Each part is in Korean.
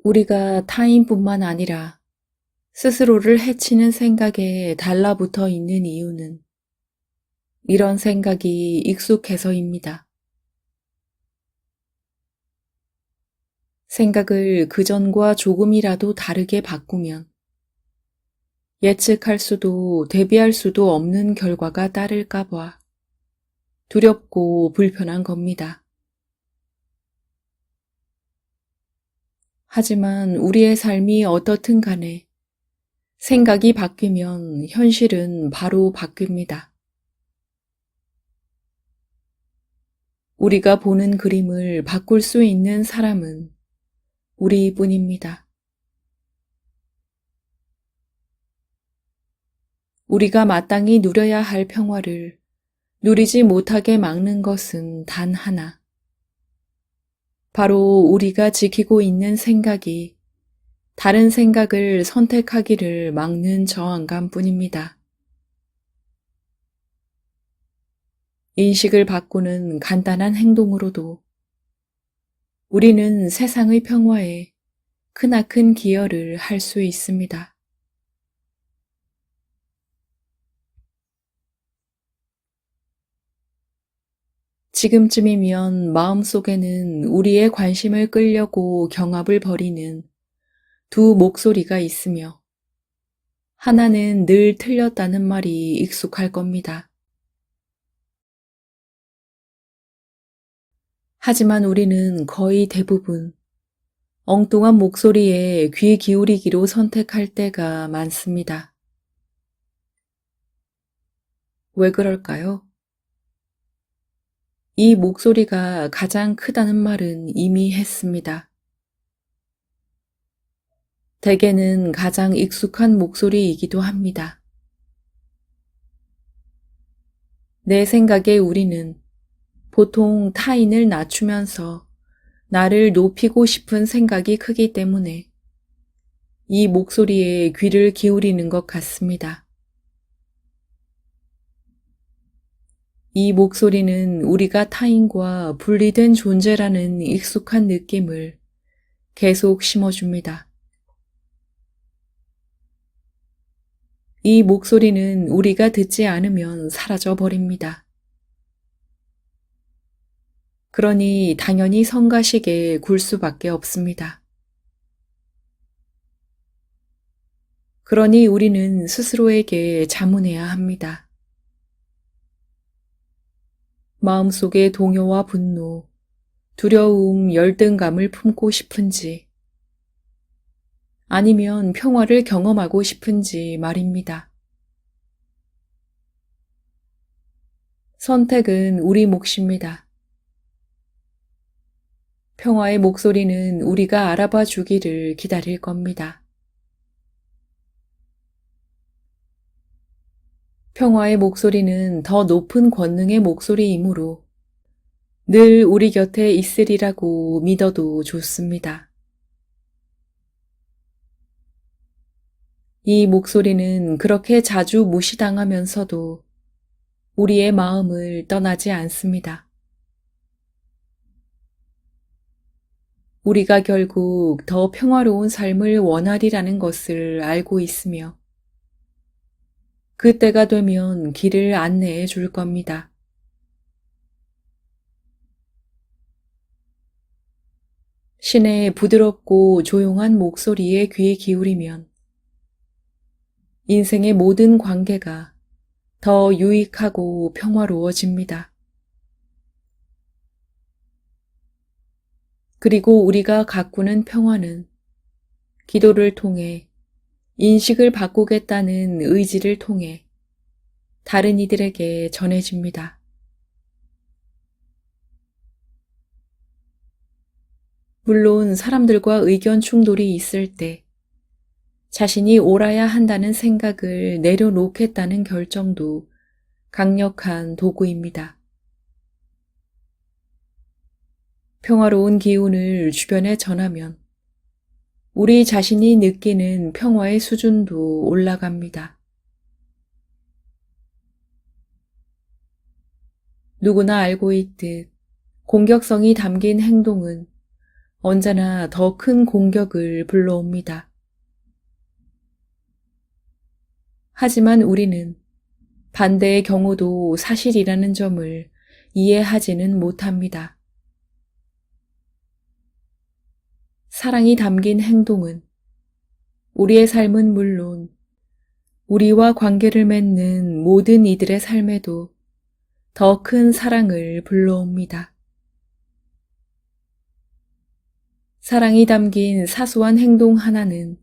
우리가 타인뿐만 아니라 스스로를 해치는 생각에 달라붙어 있는 이유는 이런 생각이 익숙해서입니다. 생각을 그전과 조금이라도 다르게 바꾸면 예측할 수도 대비할 수도 없는 결과가 따를까 봐 두렵고 불편한 겁니다. 하지만 우리의 삶이 어떻든 간에 생각이 바뀌면 현실은 바로 바뀝니다. 우리가 보는 그림을 바꿀 수 있는 사람은 우리뿐입니다. 우리가 마땅히 누려야 할 평화를 누리지 못하게 막는 것은 단 하나. 바로 우리가 지키고 있는 생각이 다른 생각을 선택하기를 막는 저항감 뿐입니다. 인식을 바꾸는 간단한 행동으로도 우리는 세상의 평화에 크나큰 기여를 할 수 있습니다. 지금쯤이면 마음속에는 우리의 관심을 끌려고 경합을 벌이는 두 목소리가 있으며 하나는 늘 틀렸다는 말이 익숙할 겁니다. 하지만 우리는 거의 대부분 엉뚱한 목소리에 귀 기울이기로 선택할 때가 많습니다. 왜 그럴까요? 이 목소리가 가장 크다는 말은 이미 했습니다. 대개는 가장 익숙한 목소리이기도 합니다. 내 생각에 우리는 보통 타인을 낮추면서 나를 높이고 싶은 생각이 크기 때문에 이 목소리에 귀를 기울이는 것 같습니다. 이 목소리는 우리가 타인과 분리된 존재라는 익숙한 느낌을 계속 심어줍니다. 이 목소리는 우리가 듣지 않으면 사라져 버립니다. 그러니 당연히 성가시게 굴 수밖에 없습니다. 그러니 우리는 스스로에게 자문해야 합니다. 마음속에 동요와 분노, 두려움, 열등감을 품고 싶은지 아니면 평화를 경험하고 싶은지 말입니다. 선택은 우리 몫입니다. 평화의 목소리는 우리가 알아봐 주기를 기다릴 겁니다. 평화의 목소리는 더 높은 권능의 목소리이므로 늘 우리 곁에 있으리라고 믿어도 좋습니다. 이 목소리는 그렇게 자주 무시당하면서도 우리의 마음을 떠나지 않습니다. 우리가 결국 더 평화로운 삶을 원하리라는 것을 알고 있으며 그때가 되면 길을 안내해 줄 겁니다. 신의 부드럽고 조용한 목소리에 귀 기울이면 인생의 모든 관계가 더 유익하고 평화로워집니다. 그리고 우리가 가꾸는 평화는 기도를 통해 인식을 바꾸겠다는 의지를 통해 다른 이들에게 전해집니다. 물론 사람들과 의견 충돌이 있을 때 자신이 옳아야 한다는 생각을 내려놓겠다는 결정도 강력한 도구입니다. 평화로운 기운을 주변에 전하면 우리 자신이 느끼는 평화의 수준도 올라갑니다. 누구나 알고 있듯 공격성이 담긴 행동은 언제나 더 큰 공격을 불러옵니다. 하지만 우리는 반대의 경우도 사실이라는 점을 이해하지는 못합니다. 사랑이 담긴 행동은 우리의 삶은 물론 우리와 관계를 맺는 모든 이들의 삶에도 더 큰 사랑을 불러옵니다. 사랑이 담긴 사소한 행동 하나는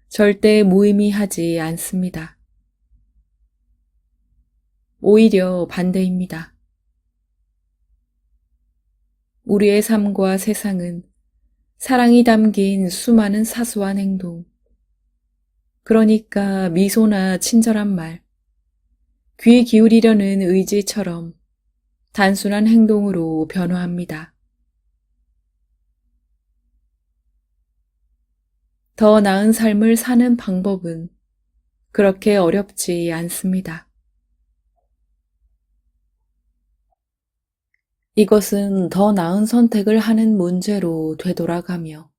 절대 무의미하지 않습니다. 오히려 반대입니다. 우리의 삶과 세상은 사랑이 담긴 수많은 사소한 행동, 그러니까 미소나 친절한 말, 귀 기울이려는 의지처럼 단순한 행동으로 변화합니다. 더 나은 삶을 사는 방법은 그렇게 어렵지 않습니다. 이것은 더 나은 선택을 하는 문제로 되돌아가며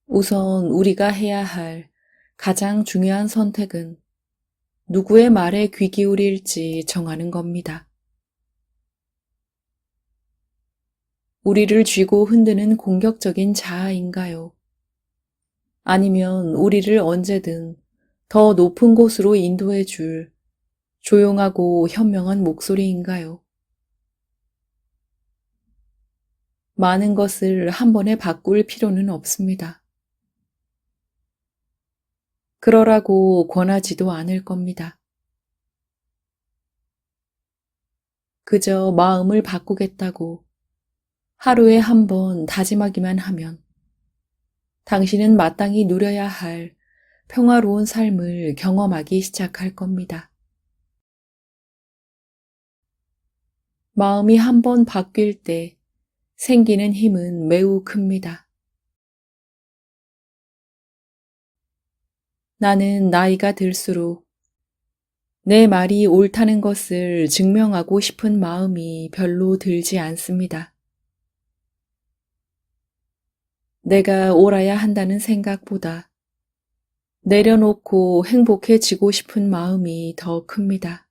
우선 우리가 해야 할 가장 중요한 선택은 누구의 말에 귀 기울일지 정하는 겁니다. 우리를 쥐고 흔드는 공격적인 자아인가요? 아니면 우리를 언제든 더 높은 곳으로 인도해 줄 조용하고 현명한 목소리인가요? 많은 것을 한 번에 바꿀 필요는 없습니다. 그러라고 권하지도 않을 겁니다. 그저 마음을 바꾸겠다고 하루에 한 번 다짐하기만 하면 당신은 마땅히 누려야 할 평화로운 삶을 경험하기 시작할 겁니다. 마음이 한 번 바뀔 때 생기는 힘은 매우 큽니다. 나는 나이가 들수록 내 말이 옳다는 것을 증명하고 싶은 마음이 별로 들지 않습니다. 내가 옳아야 한다는 생각보다 내려놓고 행복해지고 싶은 마음이 더 큽니다.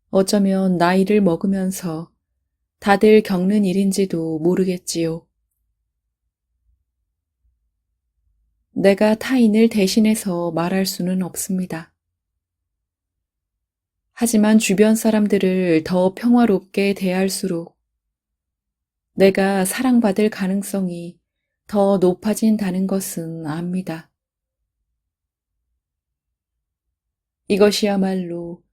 어쩌면 나이를 먹으면서 다들 겪는 일인지도 모르겠지요. 내가 타인을 대신해서 말할 수는 없습니다. 하지만 주변 사람들을 더 평화롭게 대할수록 내가 사랑받을 가능성이 더 높아진다는 것은 압니다. 이것이야말로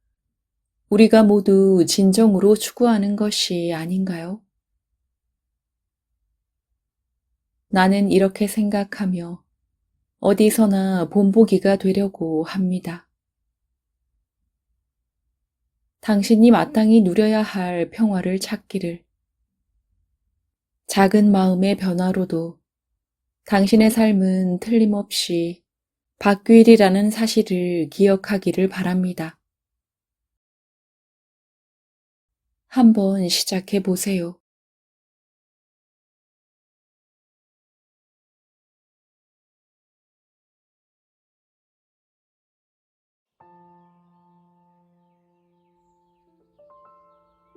우리가 모두 진정으로 추구하는 것이 아닌가요? 나는 이렇게 생각하며 어디서나 본보기가 되려고 합니다. 당신이 마땅히 누려야 할 평화를 찾기를. 작은 마음의 변화로도 당신의 삶은 틀림없이 바뀌리라는 사실을 기억하기를 바랍니다. 한번 시작해 보세요.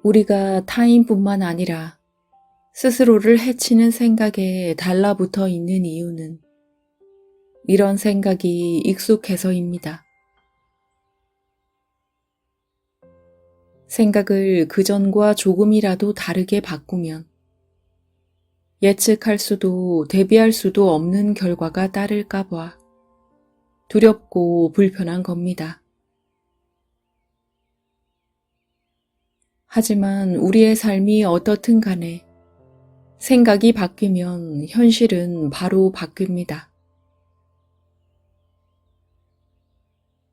우리가 타인뿐만 아니라 스스로를 해치는 생각에 달라붙어 있는 이유는 이런 생각이 익숙해서입니다. 생각을 그전과 조금이라도 다르게 바꾸면 예측할 수도 대비할 수도 없는 결과가 따를까 봐 두렵고 불편한 겁니다. 하지만 우리의 삶이 어떻든 간에 생각이 바뀌면 현실은 바로 바뀝니다.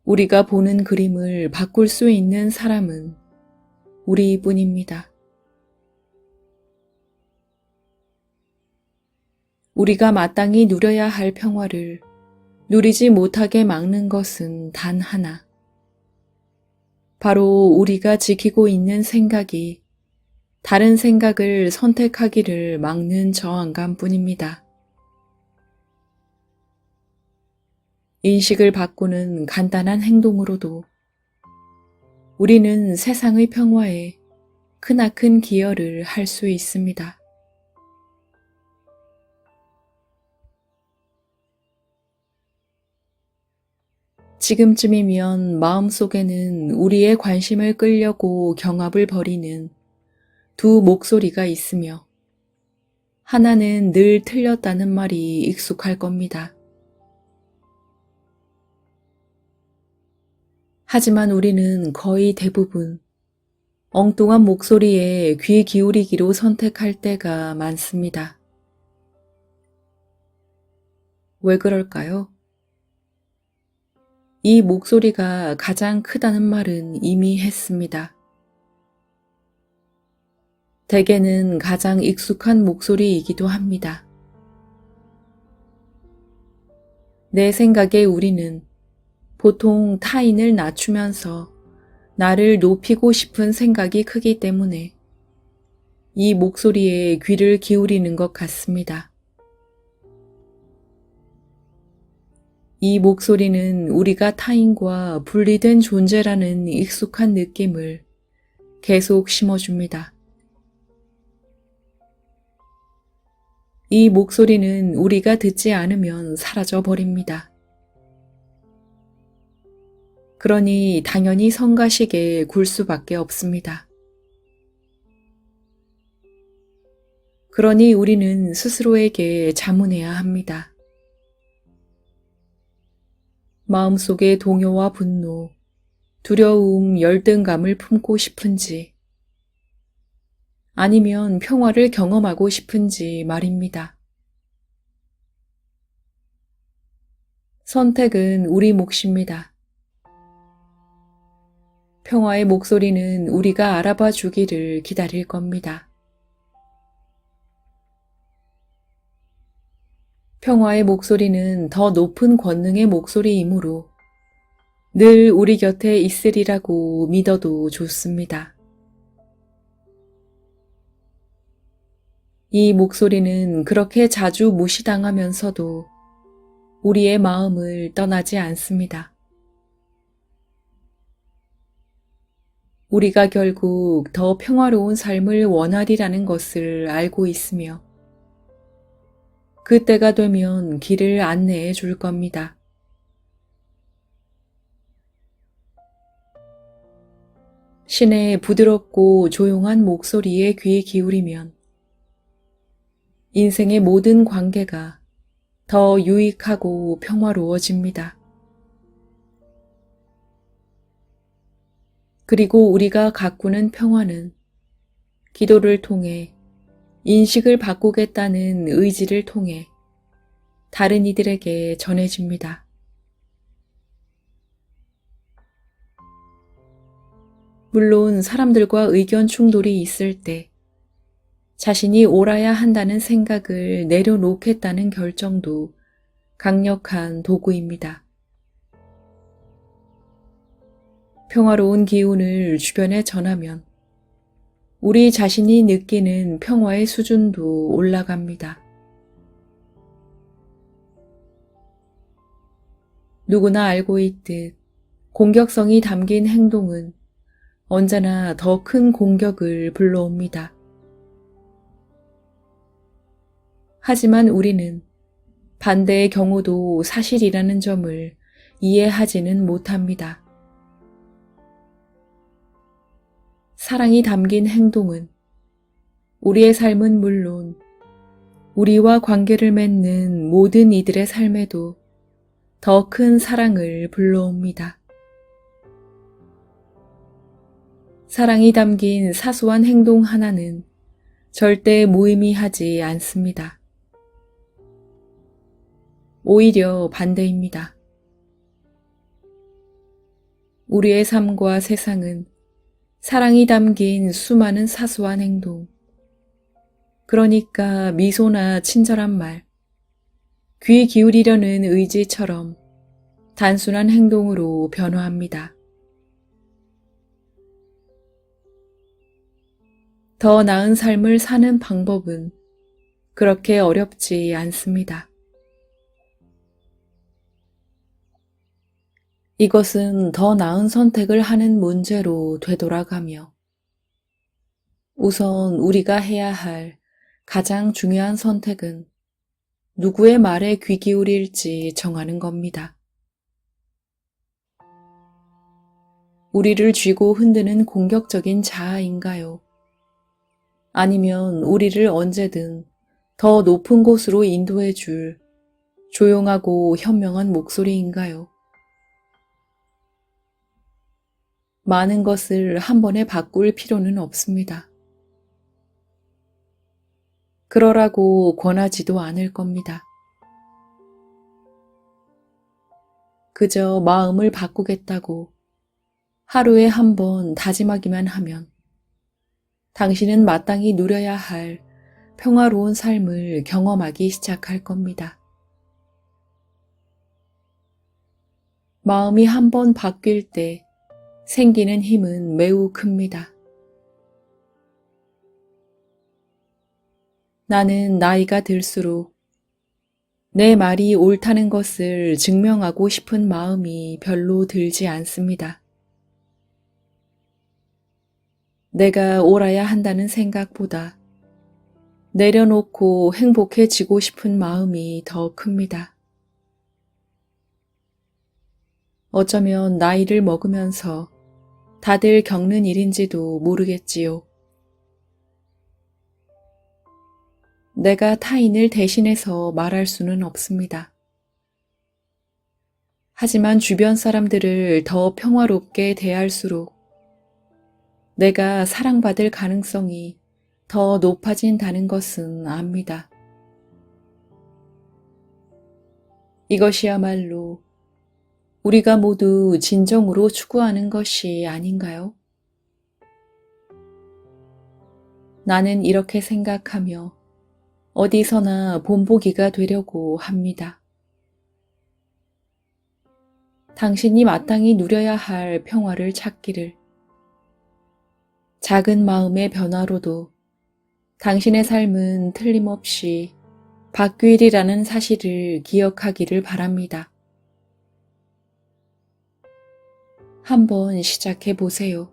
우리가 보는 그림을 바꿀 수 있는 사람은 우리뿐입니다. 우리가 마땅히 누려야 할 평화를 누리지 못하게 막는 것은 단 하나. 바로 우리가 지키고 있는 생각이 다른 생각을 선택하기를 막는 저항감 뿐입니다. 인식을 바꾸는 간단한 행동으로도 우리는 세상의 평화에 크나큰 기여를 할 수 있습니다. 지금쯤이면 마음속에는 우리의 관심을 끌려고 경합을 벌이는 두 목소리가 있으며 하나는 늘 틀렸다는 말이 익숙할 겁니다. 하지만 우리는 거의 대부분 엉뚱한 목소리에 귀 기울이기로 선택할 때가 많습니다. 왜 그럴까요? 이 목소리가 가장 크다는 말은 이미 했습니다. 대개는 가장 익숙한 목소리이기도 합니다. 내 생각에 우리는 보통 타인을 낮추면서 나를 높이고 싶은 생각이 크기 때문에 이 목소리에 귀를 기울이는 것 같습니다. 이 목소리는 우리가 타인과 분리된 존재라는 익숙한 느낌을 계속 심어줍니다. 이 목소리는 우리가 듣지 않으면 사라져 버립니다. 그러니 당연히 성가시게 굴 수밖에 없습니다. 그러니 우리는 스스로에게 자문해야 합니다. 마음속에 동요와 분노, 두려움, 열등감을 품고 싶은지 아니면 평화를 경험하고 싶은지 말입니다. 선택은 우리 몫입니다. 평화의 목소리는 우리가 알아봐 주기를 기다릴 겁니다. 평화의 목소리는 더 높은 권능의 목소리이므로 늘 우리 곁에 있으리라고 믿어도 좋습니다. 이 목소리는 그렇게 자주 무시당하면서도 우리의 마음을 떠나지 않습니다. 우리가 결국 더 평화로운 삶을 원하리라는 것을 알고 있으며 그때가 되면 길을 안내해 줄 겁니다. 신의 부드럽고 조용한 목소리에 귀 기울이면 인생의 모든 관계가 더 유익하고 평화로워집니다. 그리고 우리가 가꾸는 평화는 기도를 통해 인식을 바꾸겠다는 의지를 통해 다른 이들에게 전해집니다. 물론 사람들과 의견 충돌이 있을 때 자신이 옳아야 한다는 생각을 내려놓겠다는 결정도 강력한 도구입니다. 평화로운 기운을 주변에 전하면 우리 자신이 느끼는 평화의 수준도 올라갑니다. 누구나 알고 있듯 공격성이 담긴 행동은 언제나 더 큰 공격을 불러옵니다. 하지만 우리는 반대의 경우도 사실이라는 점을 이해하지는 못합니다. 사랑이 담긴 행동은 우리의 삶은 물론 우리와 관계를 맺는 모든 이들의 삶에도 더 큰 사랑을 불러옵니다. 사랑이 담긴 사소한 행동 하나는 절대 무의미하지 않습니다. 오히려 반대입니다. 우리의 삶과 세상은 사랑이 담긴 수많은 사소한 행동, 그러니까 미소나 친절한 말, 귀 기울이려는 의지처럼 단순한 행동으로 변화합니다. 더 나은 삶을 사는 방법은 그렇게 어렵지 않습니다. 이것은 더 나은 선택을 하는 문제로 되돌아가며 우선 우리가 해야 할 가장 중요한 선택은 누구의 말에 귀 기울일지 정하는 겁니다. 우리를 쥐고 흔드는 공격적인 자아인가요? 아니면 우리를 언제든 더 높은 곳으로 인도해 줄 조용하고 현명한 목소리인가요? 많은 것을 한 번에 바꿀 필요는 없습니다. 그러라고 권하지도 않을 겁니다. 그저 마음을 바꾸겠다고 하루에 한 번 다짐하기만 하면 당신은 마땅히 누려야 할 평화로운 삶을 경험하기 시작할 겁니다. 마음이 한 번 바뀔 때 생기는 힘은 매우 큽니다. 나는 나이가 들수록 내 말이 옳다는 것을 증명하고 싶은 마음이 별로 들지 않습니다. 내가 옳아야 한다는 생각보다 내려놓고 행복해지고 싶은 마음이 더 큽니다. 어쩌면 나이를 먹으면서 다들 겪는 일인지도 모르겠지요. 내가 타인을 대신해서 말할 수는 없습니다. 하지만 주변 사람들을 더 평화롭게 대할수록 내가 사랑받을 가능성이 더 높아진다는 것은 압니다. 이것이야말로 우리가 모두 진정으로 추구하는 것이 아닌가요? 나는 이렇게 생각하며 어디서나 본보기가 되려고 합니다. 당신이 마땅히 누려야 할 평화를 찾기를. 작은 마음의 변화로도 당신의 삶은 틀림없이 바뀌리라는 사실을 기억하기를 바랍니다. 한번 시작해 보세요.